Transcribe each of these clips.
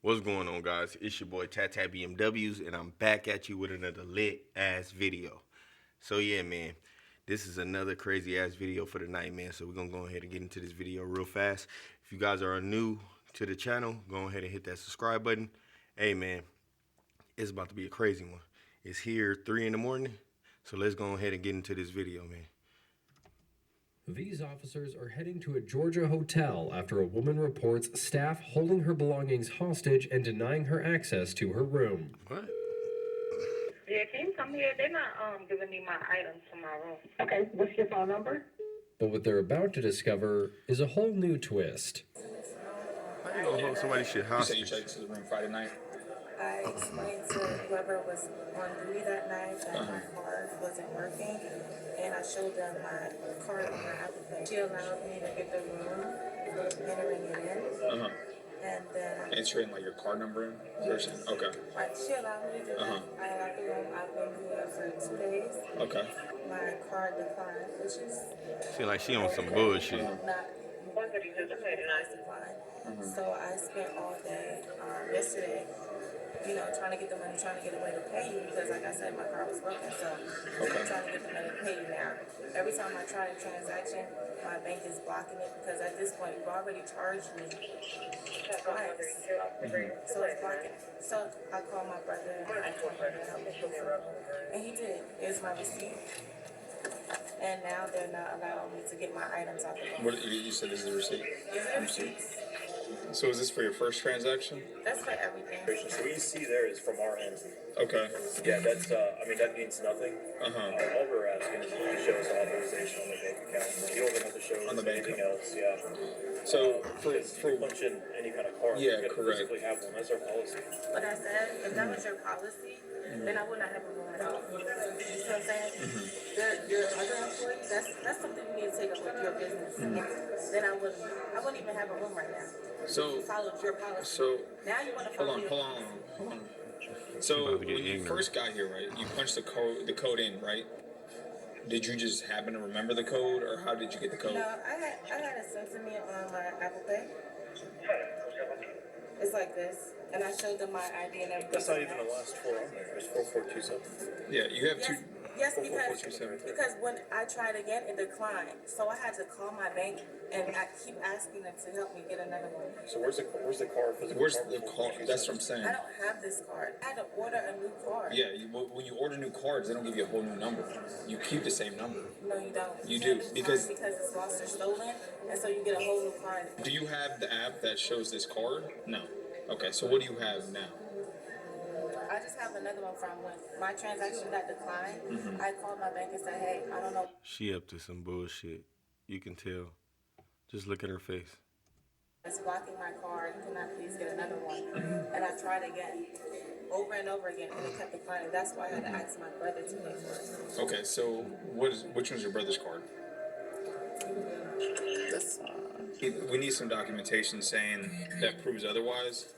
What's going on, guys? It's your boy Tat BMWs, and I'm back at you with another lit ass video. So yeah, man, this is another crazy ass video for the night, man. So we're gonna go ahead and get into this video real fast. If you guys are new to the channel, go ahead and hit that subscribe button. Hey, man, it's about to be a crazy one. It's here 3 in the morning, so let's go ahead and get into this video, man. These officers are heading to a Georgia hotel after a woman reports staff holding her belongings hostage and denying her access to her room. What? Yeah, can you come here? They're not giving me my items from my room. Okay, what's your phone number? But what they're about to discover is a whole new twist. How you gonna hold somebody shit hostage? You said you checked to the room Friday night? I explained to whoever was on duty that night that my card wasn't working, and I showed them my card on my Apple Pay. She allowed me to get the room, entering it in, and then Entering like your card number in person? Okay. she allowed me to do that. I allowed the room. I've been here for 2 days. Okay. My card declined, which is Feel like she on some bullshit. not nice decline. So I spent all day yesterday, trying to get the money, trying to get a way to pay you because, like I said, my car was broken. So I'm trying to get the money to pay you now. Every time I try a transaction, my bank is blocking it because at this point you've already charged me twice. So it's blocking. So I called my brother and I told him to help me pay for it. And he did. Here's my receipt. And now they're not allowing me to get my items out the box. What you said is the receipt? Is there receipts? So is this for your first transaction? That's for everything. So what you see there is from our end. Okay. Yeah, that's, that means nothing. All we're asking is to show us authorization on the bank account. You don't even have to show On the us bank anything account. else, yeah. So For punch in any kind of card, Yeah, you gotta correct. physically have one. That's our policy. Like I said, if that was your policy, then I would not have a room at all. You know what I'm saying? Your other employee, that's something you need to take up with your business. Then I wouldn't even have a room right now. So You followed your policy. so Now you want to follow hold your on. So about to get when you ignorant. first got here, right? You punched the code in, right? Did you just happen to remember the code, or how did you get the code? No, I had it sent to me on my Apple Pay. It's like this. And I showed them my ID and everything. That's not even the last four on there. It's 4427. Yeah, you have two. Yes, Four, because when I tried again, it declined. So I had to call my bank, and I keep asking them to help me get another one. So where's the card? Physical Where's card the before card? you That's send what I'm saying. I don't have this card. I had to order a new card. Yeah, when you order new cards, they don't give you a whole new number. You keep the same number. No, you don't. You can't do, card because- because it's lost or stolen, and so you get a whole new card. Do you have the app that shows this card? No. Okay, so what do you have now? I just have another one from when my transaction got declined. I called my bank and said, hey, I don't know. She up to some bullshit. You can tell. Just look at her face. It's blocking my card. Can I please get another one? And I tried again, over and over again, and it kept declining. That's why I had to ask my brother to pay for it. Okay, so which one's your brother's card? This one. We need some documentation saying that proves otherwise.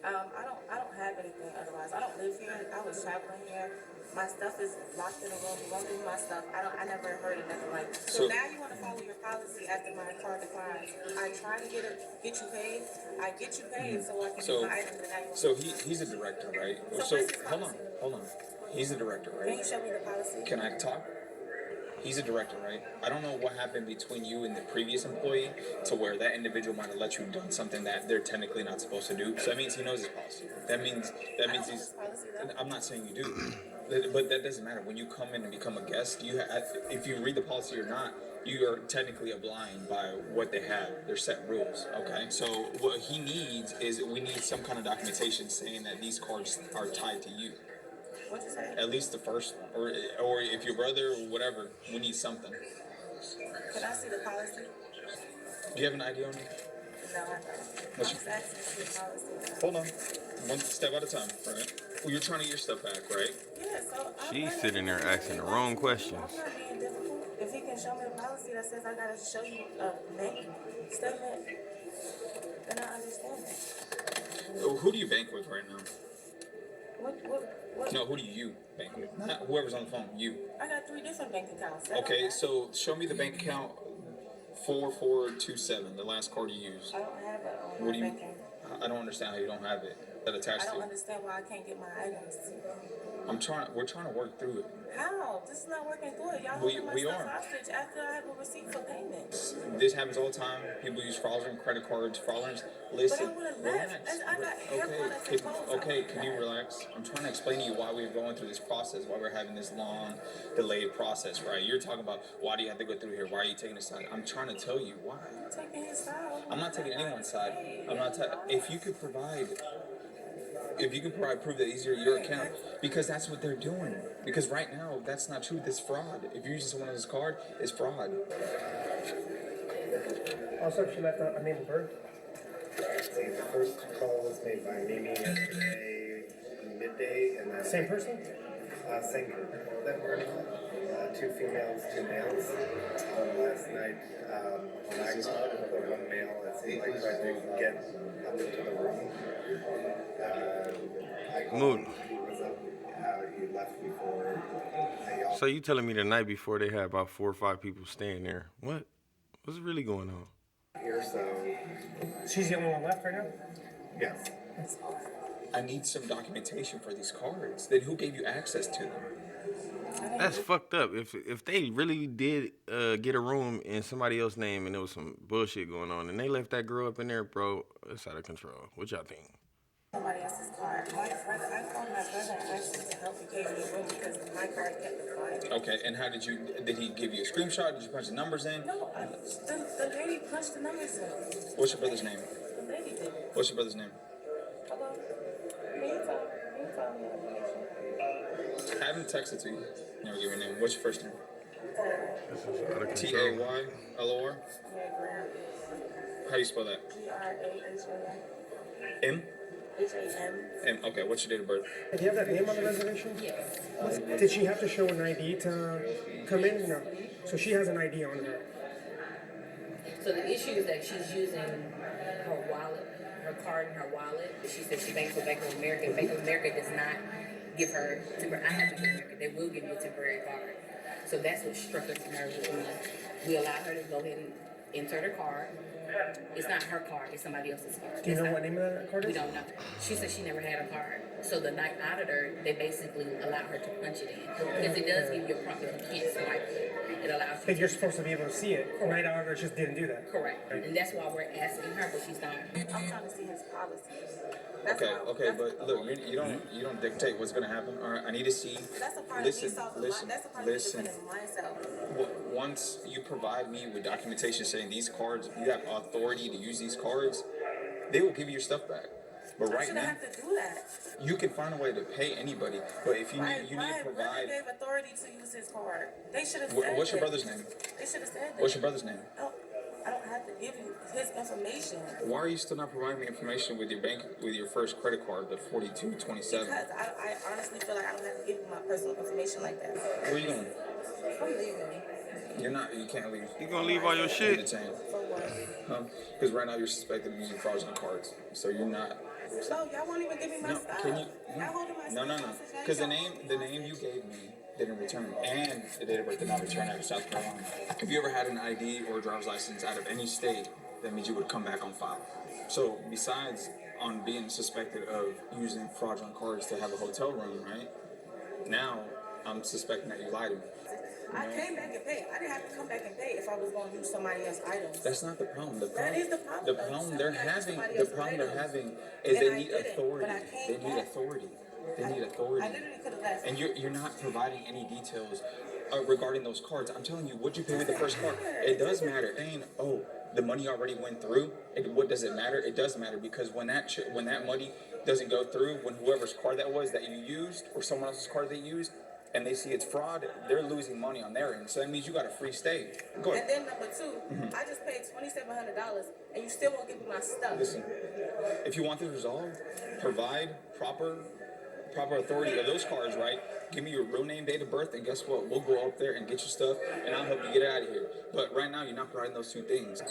I don't have anything otherwise. I don't live here. I was traveling here. My stuff is locked in a room. You won't give me my stuff. I never heard of nothing like that. So now you want to follow your policy after my card declines. I try to get you paid. I get you paid so I can get my items and now you want So he's a director, right? So where's his hold on. policy? He's a director, Can right? you show me the policy? Can I talk? He's a director, right? I don't know what happened between you and the previous employee to where that individual might have let you done something that they're technically not supposed to do. So that means he knows his policy. That means I don't know he's. his policy, though. I'm not saying you do, but that doesn't matter. When you come in and become a guest, if you read the policy or not, you are technically blind by what they have. Their set rules. Okay, so what he needs is we need some kind of documentation saying that these cards are tied to you. What'd you say? At least the first one, or if your brother or whatever, we need something. Can I see the policy? Do you have an ID on you? No, I don't. I'm What's just asking to see the policy. Hold on, one step at a time, right? Well, you're trying to get your stuff back, right? Yeah, so She's sitting there asking the wrong questions. I'm not being difficult. If he can show me the policy that says I gotta show you a bank statement, then I understand it. Who do you bank with right now? What? No, who do you bank with? Not whoever's on the phone. You. I got 3 different bank accounts. That don't Okay, matter. so show me the bank account 4427, the last card you used. I don't have it on What my do you? banking. I don't understand how you don't have it that attached I to don't it. understand why I can't get my items. We're trying to work through it. How? This is not working through it. Y'all We- holding my we stuff are. hostage after I have a receipt for payment. This happens all the time. People use fraudulent credit cards, fraudulent. Listen, But I would've left. relax. I got hair Okay, products and clothes. okay, can you relax? I'm trying to explain to you why we're going through this process, why we're having this long, delayed process, right? You're talking about why do you have to go through here? Why are you taking this side? I'm trying to tell you why. I'm taking his side. I'm not taking anyone's side. I'm not. If you could provide proof that these are your account, because that's what they're doing. Because right now, that's not true. This fraud. If you're using someone else's card, it's fraud. Also, she left a name of birth. The first call was made by Mimi yesterday midday, and then same person. Same group that were two females, two males. Last night, when I called the one male, it seemed like tried to get up into the room. I called Moon. him, he was up. He left before they all. So you telling me the night before they had about 4 or 5 people staying there? What's really going on? Here, so She's the only one left right now? yes. I need some documentation for these cards. Then who gave you access to them? That's fucked up. If they really did get a room in somebody else's name and there was some bullshit going on and they left that girl up in there, bro, it's out of control. What y'all think? Somebody else's card. My brother, I called my brother and asked him to help me gave me a room because my card kept declining. Okay, and how did he give you a screenshot? Did you punch the numbers in? No, the lady punched the numbers in. What's your brother's name? The lady did. What's your brother's name? Hello? Can you tell me the information? Have him text it to you. Never give your name. What's your first name? This is out of control. Taylor? How do you spell that? Graham. M? Ham. M. Okay, what's your date of birth? Do you have that name on the reservation? Yes. Did she have to show an ID to come in? No. So she has an ID on her. So the issue is that she's using her wallet, her card and her wallet. She said she banks with Bank of America. Bank of America does not give her temporary. I have Bank of America. They will give you a temporary card. So that's what struck us nervous. We allowed her to go ahead and insert her card. It's not her card, it's somebody else's card. Do you know what name of that card is? We don't know. She said she never had a card. So the night auditor, they basically allow her to punch it in. Because it does give you a prompt if you can't swipe it. It allows you But you're supposed to be able to see it. Right, however, just didn't do that. correct. And that's why we're asking her, but she's not. I'm trying to see his policies. That's Okay, why- okay, that's- but look, you don't dictate what's gonna happen. All right, I need to see. That's a part Listen, of me self. listen, That's a part of me listen. defending myself. Once you provide me with documentation saying these cards, you have authority to use these cards, they will give you your stuff back. But I right shouldn't now, have to do that. you can find a way to pay anybody. But if you need to Brother provide. gave authority to use his card. They should have said What's your that. brother's name? They should have said that. What's your brother's name? I don't have to give you his information. Why are you still not providing me information with your bank, with your first credit card, the 4227? Because I honestly feel like I don't have to give you my personal information like that. Where are you going? I'm leaving. You're not. You can't leave. You gonna leave all your shit? Detained. For what? Because right now you're suspected of using fraudulent cards, so you're not. No, y'all won't even give me my No, stuff. can you? Y'all holding my No, stuff no, no. hostage. Y'all Because the ain't name you gave me didn't return, and the date of birth did not return out of South Carolina. If you ever had an ID or a driver's license out of any state, that means you would come back on file. So besides on being suspected of using fraudulent cards to have a hotel room, right? Now I'm suspecting that you lied to me. I came back and paid. I didn't have to come back and pay if I was going to use somebody else's items. That's not the problem. That is the problem. The problem they're having. The problem they're having is And they I need did it, authority. but I came They need back. authority. They need I authority. literally could have left. And you're not providing any details regarding those cards. I'm telling you, what you pay with the first card, it does matter. Saying, oh, the money already went through. What does it matter? It does matter because when that money doesn't go through, when whoever's card that was that you used or someone else's card they used, and they see it's fraud, they're losing money on their end. So that means you got a free stay. Go And ahead. then number two, I just paid $2,700 and you still won't give me my stuff. Listen, if you want this resolved, provide proper authority of those cards, right? Give me your real name, date of birth, and guess what? We'll go up there and get your stuff, and I'll help you get out of here. But right now, you're not providing those two things.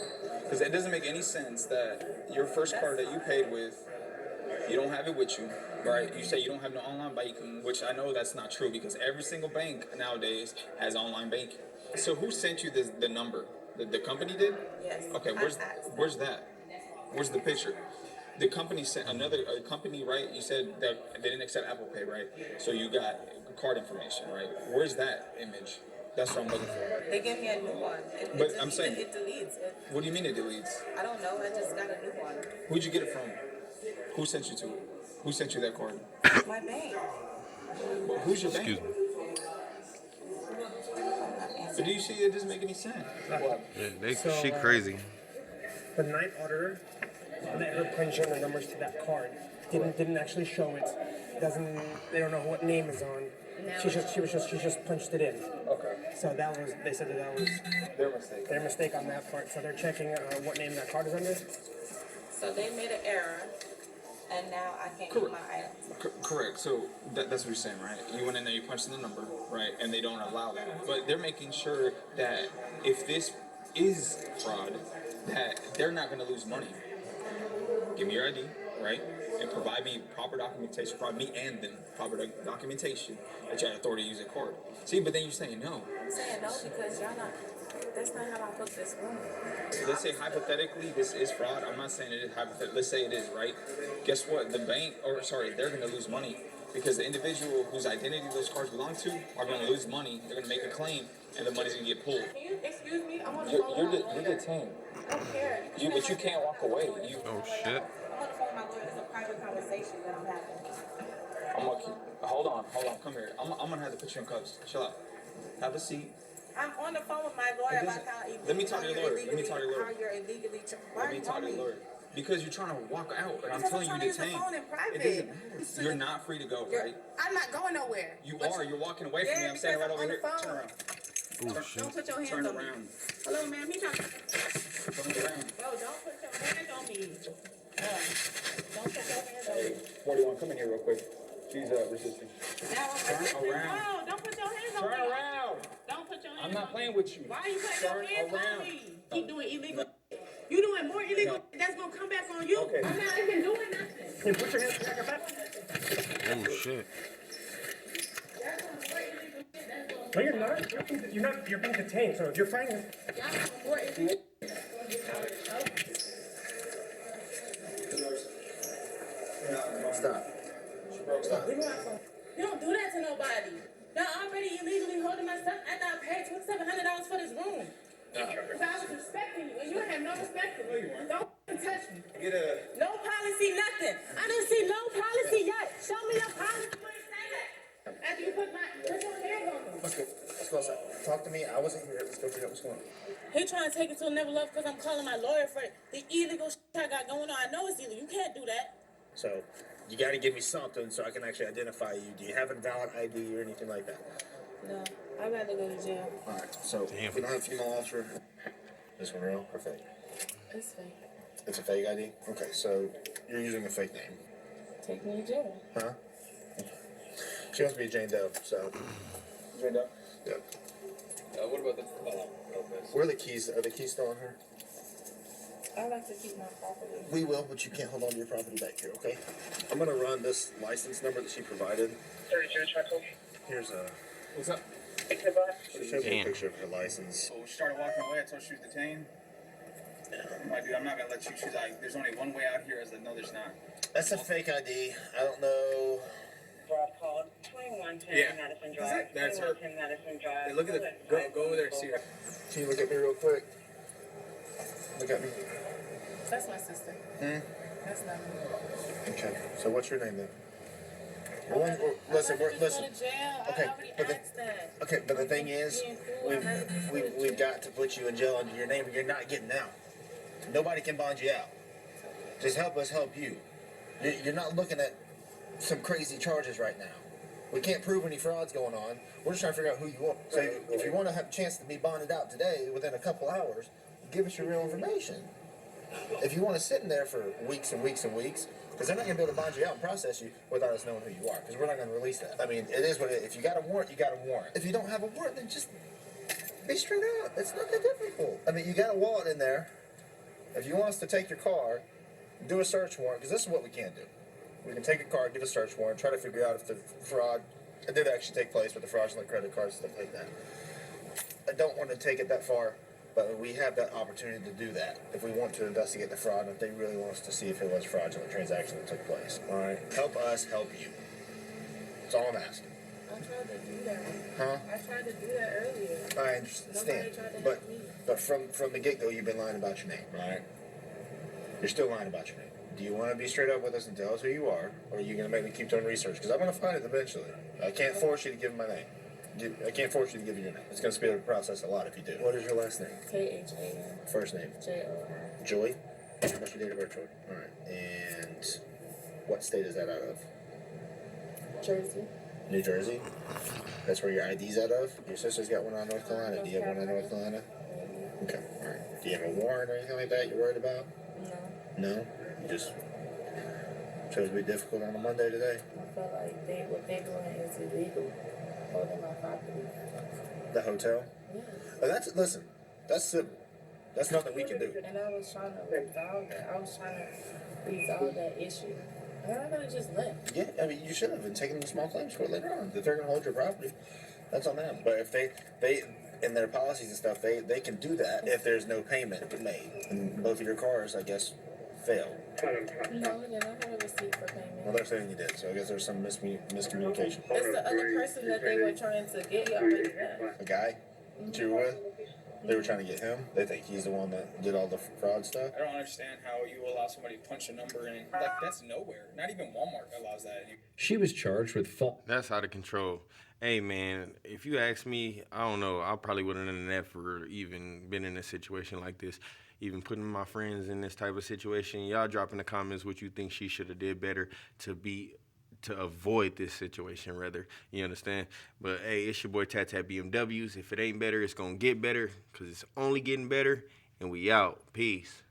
Because it doesn't make any sense that your first card that you paid with, you don't have it with you, right? You say you don't have no online banking, which I know that's not true because every single bank nowadays has online banking. So who sent you the number? The company did? Yes. Okay, I asked them. where's that? Where's the picture? The company sent a company, right? You said that they didn't accept Apple Pay, right? So you got card information, right? Where's that image? That's what I'm looking for. They gave me a new one. But I'm saying, it deletes it. what do you mean it deletes? I don't know. I just got a new one. Who'd you get it from? Who sent you to it? Who sent you that card? My bank. Well, who's your bank? Excuse me. But do you see it doesn't make any sense? What? Yeah, So, she crazy. The night auditor let her punch in the numbers to that card. Didn't actually show it. Doesn't. They don't know what name is on. She just punched it in. Okay. So they said that was Their mistake. their mistake on that part. So they're checking what name that card is under. So they made an error, and now I can't get my items. Correct. So that's what you're saying, right? You went in there, you punched in the number, right? And they don't allow that. But they're making sure that if this is fraud, that they're not going to lose money. Give me your ID, right? And provide me proper documentation, provide me and them proper documentation that you had authority to use a card. See, but then you're saying no. I'm saying no because y'all not. That's not how I booked this room. Let's say hypothetically this is fraud. I'm not saying it is hypothetical. Let's say it is, right? Guess what? The bank, they're going to lose money because the individual whose identity those cards belong to are going to lose money. They're going to make a claim, and the money's going to get pulled. Can you excuse me? I'm on the phone with my lawyer. You're detained. I don't care. But you can't walk away. Oh shit. I'm on the phone with my lawyer. It's a private conversation that I'm having. I'm gonna keep. Hold on. Come here. I'm gonna have to put you in cuffs. Chill out. Have a seat. I'm on the phone with my lawyer about how illegal. Let me talk to your lawyer. Let me talk to your lawyer. How you're illegally. Let me talk to your lawyer. Because you're trying to walk out, and I'm telling you, Because I'm detained. trying to use the phone in private. It doesn't matter. You're not free to go, right? I'm not going nowhere. You are. You're walking away from me. I'm standing right over here. Turn around. Oh shit. Don't put your hands Turn on me. around. Hello, ma'am. He trying to. Turn around. Bro, don't put your hands on me. Don't put your hands on me. 41, come in here real quick. She's resisting. Now I'm Turn resisting. around. No, don't put your hands on Turn me. around. Don't put your hands I'm on not me. playing with you. Why are you putting Turn your hands around. on me? Keep doing illegal. You doing more illegal. That's gonna come back on you. Okay. I'm not even doing nothing. Hey, put your hands back up. Oh shit. No, you're not. You're not. You're being detained. So if you're fighting. Y'all doing more illegal. Stop. Leave me my phone. You don't do that to nobody. Y'all already illegally holding my stuff after I paid $2,700 for this room. Because I was respecting you, and you have no respect for me. Don't touch me. No policy, nothing. I didn't see no policy yet. Show me your policy where it say that. After you put your hands on me. Let's go. Let's go outside. Talk to me. I wasn't here. Let's go figure out what's going on. He trying to take it to a never love because I'm calling my lawyer for the illegal shit I got going on. I know it's illegal. You can't do that. So, you got to give me something so I can actually identify you. Do you have a valid ID or anything like that? No, I'd rather go to jail. All right. So, if we don't have a female officer, this one real or fake? It's fake. It's a fake ID. Okay. So, you're using a fake name, Take me to jail. huh? Okay. She wants to be Jane Doe. So, Jane Doe? yeah. What about the Where are the keys? Are the keys still on her? I like to keep my property. We will, but you can't hold on to your property back here, okay? I'm gonna run this license number that she provided. 32 Chuckle. Here's a. What's up? She showed me a Damn. picture of her license. So she started walking away. I told her she was detained. My dude, I'm not gonna let you choose. There's only one way out here. I said, no, there's not. That's a fake ID. I don't know. Rob called 2110 Yeah. Madison Is Drive. it? That's her. 2110 Madison Drive. Hey, look at the. Go over there and see her. Can you look at me real quick? Look at me. That's my sister. That's not me. Okay. So what's your name then? Listen. Go to jail. Okay, I already but asked that. Okay, but the thing is, we've got to put you in jail under your name, or you're not getting out. Nobody can bond you out. Just help us help you. You're not looking at some crazy charges right now. We can't prove any frauds going on. We're just trying to figure out who you are. So if you want to have a chance to be bonded out today within a couple hours, give us your real information. If you want to sit in there for weeks and weeks and weeks, because they're not going to be able to bond you out and process you without us knowing who you are, because we're not going to release that. I mean, it is what it is. If you got a warrant, you got a warrant. If you don't have a warrant, then just be straight up. It's not that difficult. I mean, you got a wallet in there. If you want us to take your car, do a search warrant, because this is what we can do. We can take a car, get a search warrant, try to figure out if the fraud did actually take place with the fraudulent credit cards, stuff like that. I don't want to take it that far But we have that opportunity to do that if we want to investigate the fraud, and if they really want us to see if it was a fraudulent transaction that took place. All right, help us help you. That's all I'm asking. I tried to do that. Huh? I tried to do that earlier. I understand, Nobody tried to but help me. but from the get go, you've been lying about your name, right? You're still lying about your name. Do you want to be straight up with us and tell us who you are, or are you going to make me keep doing research? Because I'm going to find it eventually. I can't force you to give me my name. I can't force you to give me your name. It's going to speed up the process a lot if you do. What is your last name? KHAN. First name? JOR. Joy? What's your date of birth, Troy? All right. And what state is that out of? Jersey. New Jersey? That's where your ID's out of? Your sister's got one out of North Carolina. Do you have one out of North Carolina? Okay. All right. Do you have a warrant or anything like that you're worried about? No. No? You just chose to be difficult on a Monday today? I feel like what they're doing is illegal. Holding my property. The hotel? Yes. Oh, listen, that's civil. That's nothing we can do. And I was trying to resolve that. I was trying to resolve that issue. And I could have just left. Yeah, I mean, you should have been taking the small claims court later on. If they're going to hold your property, that's on them. But if they in their policies and stuff, they can do that if there's no payment made. And both of your cars, I guess, failed. No, then I had a receipt for payment. Well, they're saying you did, so I guess there's some miscommunication. It's the other person that they were trying to get. He already left. A guy that you were with, they were trying to get him. They think he's the one that did all the fraud stuff. I don't understand how you allow somebody to punch a number in. Like, that's nowhere. Not even Walmart allows that anymore. She was charged with That's out of control. Hey, man, if you ask me, I don't know. I probably wouldn't have never even been in a situation like this. Even putting my friends in this type of situation. Y'all drop in the comments what you think she should have did better to avoid this situation, rather. You understand? But, hey, it's your boy Tat BMWs. If it ain't better, it's going to get better because it's only getting better. And we out. Peace.